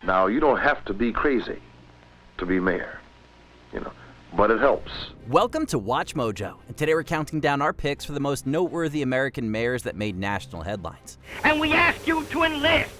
Now, you don't have to be crazy to be mayor, but it helps. Welcome to Watch Mojo, and today we're counting down our picks for the most noteworthy American mayors that made national headlines. And we ask you to enlist!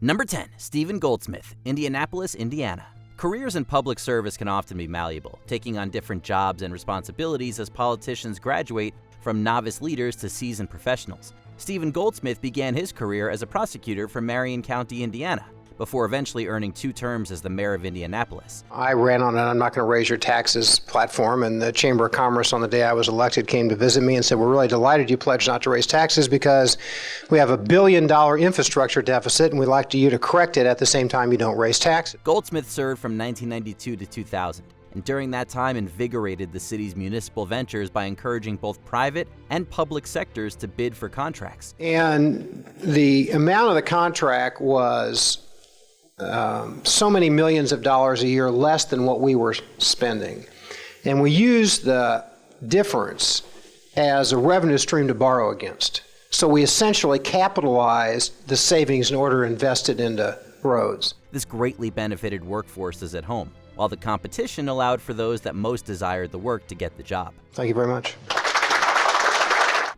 Number 10, Stephen Goldsmith, Indianapolis, Indiana. Careers in public service can often be malleable, taking on different jobs and responsibilities as politicians graduate from novice leaders to seasoned professionals. Stephen Goldsmith began his career as a prosecutor for Marion County, Indiana, before eventually earning 2 terms as the mayor of Indianapolis. I ran on an I'm not going to raise your taxes platform, and the Chamber of Commerce on the day I was elected came to visit me and said, we're really delighted you pledged not to raise taxes because we have $1 billion infrastructure deficit and we'd like you to correct it at the same time you don't raise taxes. Goldsmith served from 1992 to 2000. And during that time invigorated the city's municipal ventures by encouraging both private and public sectors to bid for contracts. And the amount of the contract was so many millions of dollars a year less than what we were spending. And we used the difference as a revenue stream to borrow against. So we essentially capitalized the savings in order to invest it into roads. This greatly benefited workforces at home, while the competition allowed for those that most desired the work to get the job. Thank you very much.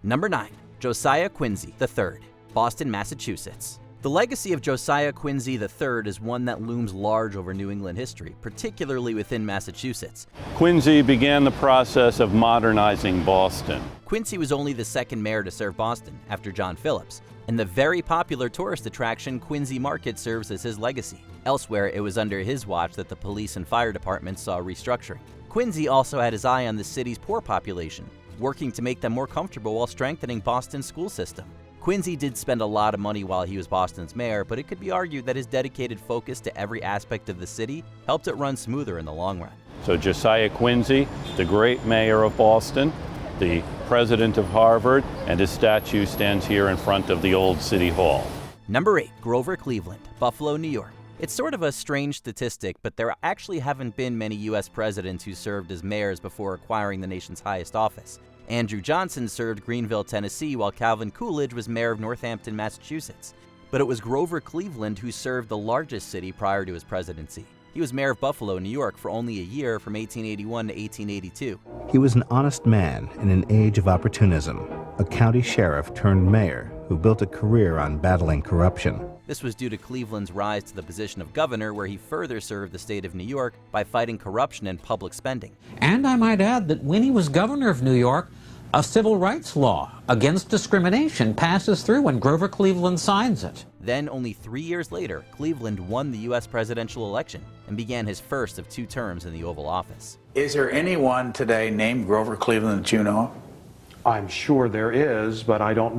Number 9, Josiah Quincy III, Boston, Massachusetts. The legacy of Josiah Quincy III is one that looms large over New England history, particularly within Massachusetts. Quincy began the process of modernizing Boston. Quincy was only the second mayor to serve Boston, after John Phillips, and the very popular tourist attraction Quincy Market serves as his legacy. Elsewhere, it was under his watch that the police and fire departments saw restructuring. Quincy also had his eye on the city's poor population, working to make them more comfortable while strengthening Boston's school system. Quincy did spend a lot of money while he was Boston's mayor, but it could be argued that his dedicated focus to every aspect of the city helped it run smoother in the long run. So Josiah Quincy, the great mayor of Boston, the president of Harvard, and his statue stands here in front of the old City Hall. Number 8, Grover Cleveland, Buffalo, New York. It's sort of a strange statistic, but there actually haven't been many U.S. presidents who served as mayors before acquiring the nation's highest office. Andrew Johnson served Greenville, Tennessee, while Calvin Coolidge was mayor of Northampton, Massachusetts. But it was Grover Cleveland who served the largest city prior to his presidency. He was mayor of Buffalo, New York for only a year from 1881 to 1882. He was an honest man in an age of opportunism, a county sheriff turned mayor who built a career on battling corruption. This was due to Cleveland's rise to the position of governor, where he further served the state of New York by fighting corruption and public spending. And I might add that when he was governor of New York, a civil rights law against discrimination passes through and Grover Cleveland signs it. Then, only 3 years later, Cleveland won the U.S. presidential election and began his first of 2 terms in the Oval Office. Is there anyone today named Grover Cleveland that you know of? I'm sure there is, but I don't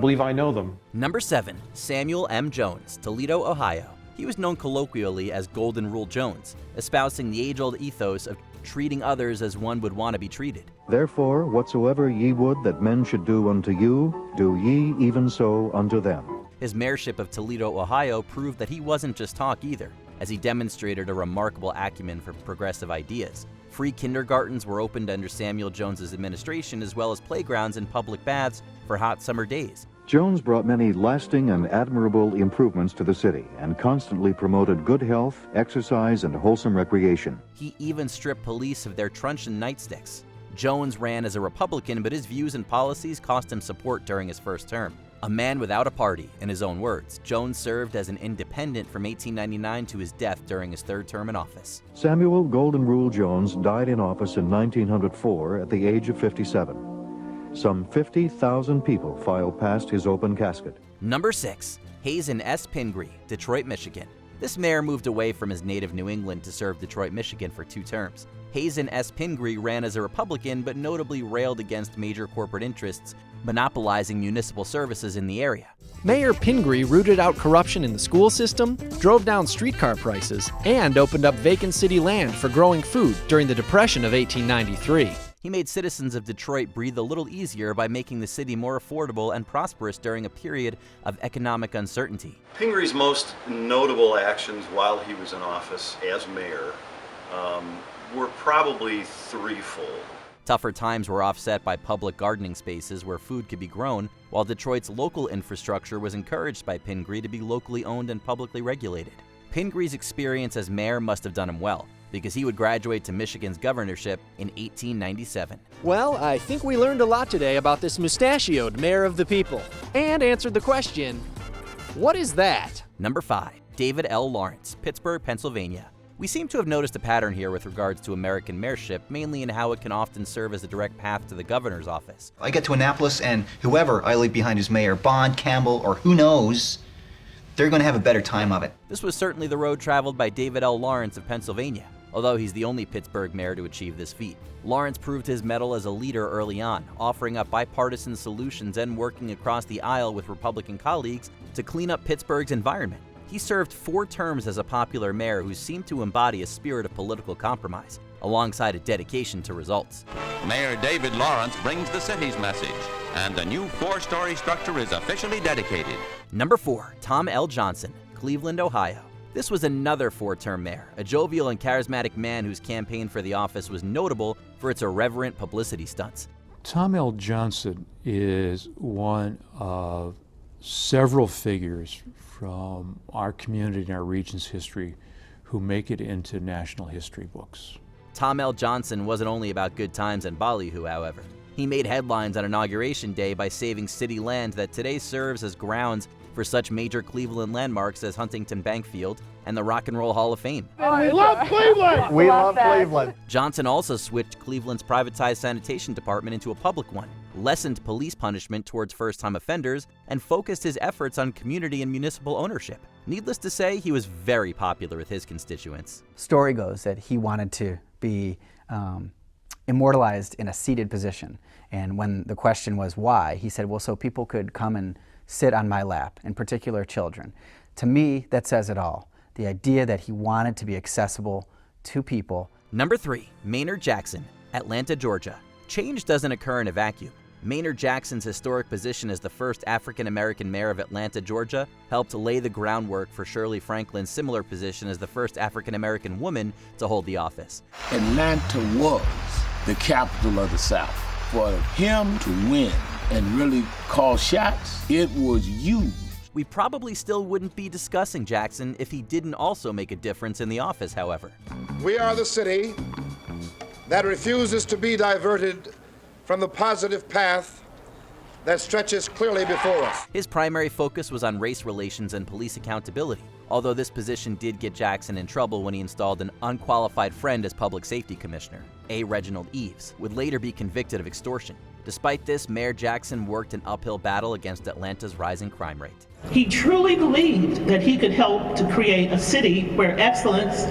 believe I know them. Number 7, Samuel M. Jones, Toledo, Ohio. He was known colloquially as Golden Rule Jones, espousing the age-old ethos of treating others as one would want to be treated. Therefore, whatsoever ye would that men should do unto you, do ye even so unto them. His mayorship of Toledo, Ohio proved that he wasn't just talk either, as he demonstrated a remarkable acumen for progressive ideas. Free kindergartens were opened under Samuel Jones's administration, as well as playgrounds and public baths for hot summer days. Jones brought many lasting and admirable improvements to the city and constantly promoted good health, exercise, and wholesome recreation. He even stripped police of their truncheon nightsticks. Jones ran as a Republican, but his views and policies cost him support during his first term. A man without a party, in his own words, Jones served as an independent from 1899 to his death during his 3rd term in office. Samuel Golden Rule Jones died in office in 1904 at the age of 57. Some 50,000 people filed past his open casket. Number 6, Hazen S. Pingree, Detroit, Michigan. This mayor moved away from his native New England to serve Detroit, Michigan for 2 terms. Hazen S. Pingree ran as a Republican, but notably railed against major corporate interests monopolizing municipal services in the area. Mayor Pingree rooted out corruption in the school system, drove down streetcar prices, and opened up vacant city land for growing food during the Depression of 1893. He made citizens of Detroit breathe a little easier by making the city more affordable and prosperous during a period of economic uncertainty. Pingree's most notable actions while he was in office as mayor were probably threefold. Tougher times were offset by public gardening spaces where food could be grown, while Detroit's local infrastructure was encouraged by Pingree to be locally owned and publicly regulated. Pingree's experience as mayor must have done him well, because he would graduate to Michigan's governorship in 1897. Well, I think we learned a lot today about this mustachioed mayor of the people, and answered the question, what is that? Number 5. David L. Lawrence, Pittsburgh, Pennsylvania. We seem to have noticed a pattern here with regards to American mayorship, mainly in how it can often serve as a direct path to the governor's office. I get to Annapolis and whoever I leave behind as mayor, Bond, Campbell, or who knows, they're going to have a better time of it. This was certainly the road traveled by David L. Lawrence of Pennsylvania, although he's the only Pittsburgh mayor to achieve this feat. Lawrence proved his mettle as a leader early on, offering up bipartisan solutions and working across the aisle with Republican colleagues to clean up Pittsburgh's environment. He served 4 terms as a popular mayor who seemed to embody a spirit of political compromise, alongside a dedication to results. Mayor David Lawrence brings the city's message, and the new 4-story structure is officially dedicated. Number 4. Tom L. Johnson, Cleveland, Ohio. This was another 4-term mayor, a jovial and charismatic man whose campaign for the office was notable for its irreverent publicity stunts. Tom L. Johnson is one of several figures from our community and our region's history who make it into national history books. Tom L. Johnson wasn't only about good times and ballyhoo, however. He made headlines on Inauguration Day by saving city land that today serves as grounds for such major Cleveland landmarks as Huntington Bank Field and the Rock and Roll Hall of Fame. We love Cleveland! We love Cleveland. Johnson also switched Cleveland's privatized sanitation department into a public one, lessened police punishment towards first-time offenders, and focused his efforts on community and municipal ownership. Needless to say, he was very popular with his constituents. Story goes that he wanted to be immortalized in a seated position. And when the question was why, he said, well, so people could come and sit on my lap, in particular children. To me, that says it all. The idea that he wanted to be accessible to people. Number 3. Maynard Jackson, Atlanta, Georgia. Change doesn't occur in a vacuum. Maynard Jackson's historic position as the first African-American mayor of Atlanta, Georgia, helped lay the groundwork for Shirley Franklin's similar position as the first African-American woman to hold the office. Atlanta was the capital of the South. For him to win and really call shots, it was huge. We probably still wouldn't be discussing Jackson if he didn't also make a difference in the office, however. We are the city that refuses to be diverted from the positive path that stretches clearly before us. His primary focus was on race relations and police accountability, although this position did get Jackson in trouble when he installed an unqualified friend as public safety commissioner. A. Reginald Eves would later be convicted of extortion. Despite this, Mayor Jackson worked an uphill battle against Atlanta's rising crime rate. He truly believed that he could help to create a city where excellence,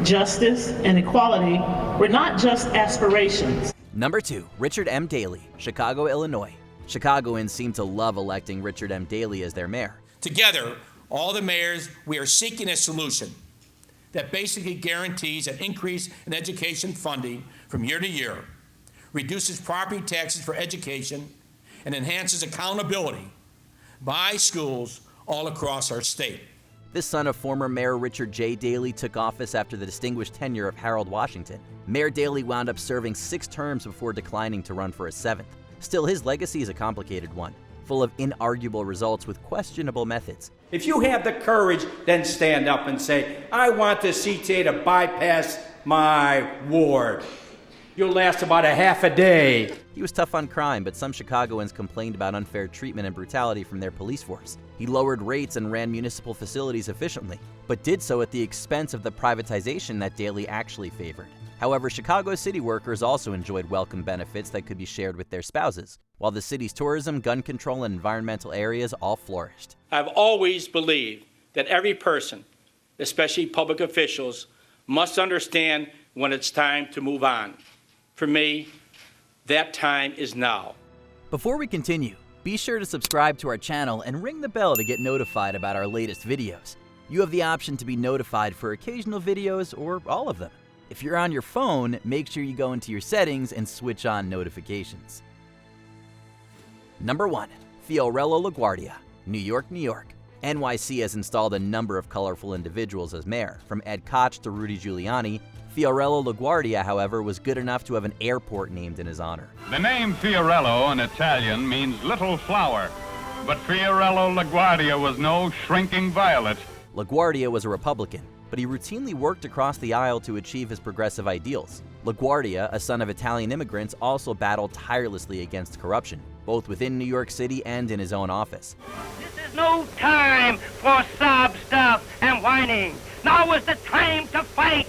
justice, and equality were not just aspirations. Number 2. Richard M. Daley, Chicago, Illinois. Chicagoans seem to love electing Richard M. Daley as their mayor. Together, all the mayors, we are seeking a solution that basically guarantees an increase in education funding from year to year, reduces property taxes for education, and enhances accountability by schools all across our state. This son of former Mayor Richard J. Daley took office after the distinguished tenure of Harold Washington. Mayor Daley wound up serving 6 terms before declining to run for a 7th. Still, his legacy is a complicated one, full of inarguable results with questionable methods. If you have the courage, then stand up and say, I want the CTA to bypass my ward. You'll last about a half a day. He was tough on crime, but some Chicagoans complained about unfair treatment and brutality from their police force. He lowered rates and ran municipal facilities efficiently, but did so at the expense of the privatization that Daley actually favored. However, Chicago city workers also enjoyed welcome benefits that could be shared with their spouses, while the city's tourism, gun control, and environmental areas all flourished. I've always believed that every person, especially public officials, must understand when it's time to move on. For me, that time is now. Before we continue, be sure to subscribe to our channel and ring the bell to get notified about our latest videos. You have the option to be notified for occasional videos or all of them. If you're on your phone, make sure you go into your settings and switch on notifications. Number 1. Fiorello LaGuardia, New York, New York. NYC has installed a number of colorful individuals as mayor, from Ed Koch to Rudy Giuliani. Fiorello LaGuardia, however, was good enough to have an airport named in his honor. The name Fiorello in Italian means little flower, but Fiorello LaGuardia was no shrinking violet. LaGuardia was a Republican, but he routinely worked across the aisle to achieve his progressive ideals. LaGuardia, a son of Italian immigrants, also battled tirelessly against corruption, both within New York City and in his own office. This is no time for sob stuff and whining. Now is the time to fight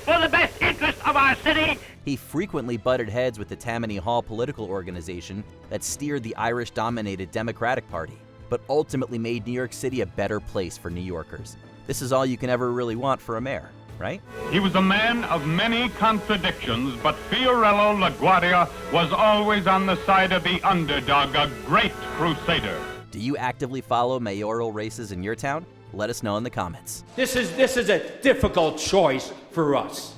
for the best interest of our city. He frequently butted heads with the Tammany Hall political organization that steered the Irish-dominated Democratic Party, but ultimately made New York City a better place for New Yorkers. This is all you can ever really want for a mayor, right? He was a man of many contradictions, but Fiorello LaGuardia was always on the side of the underdog, a great crusader. Do you actively follow mayoral races in your town? Let us know in the comments. This is a difficult choice for us.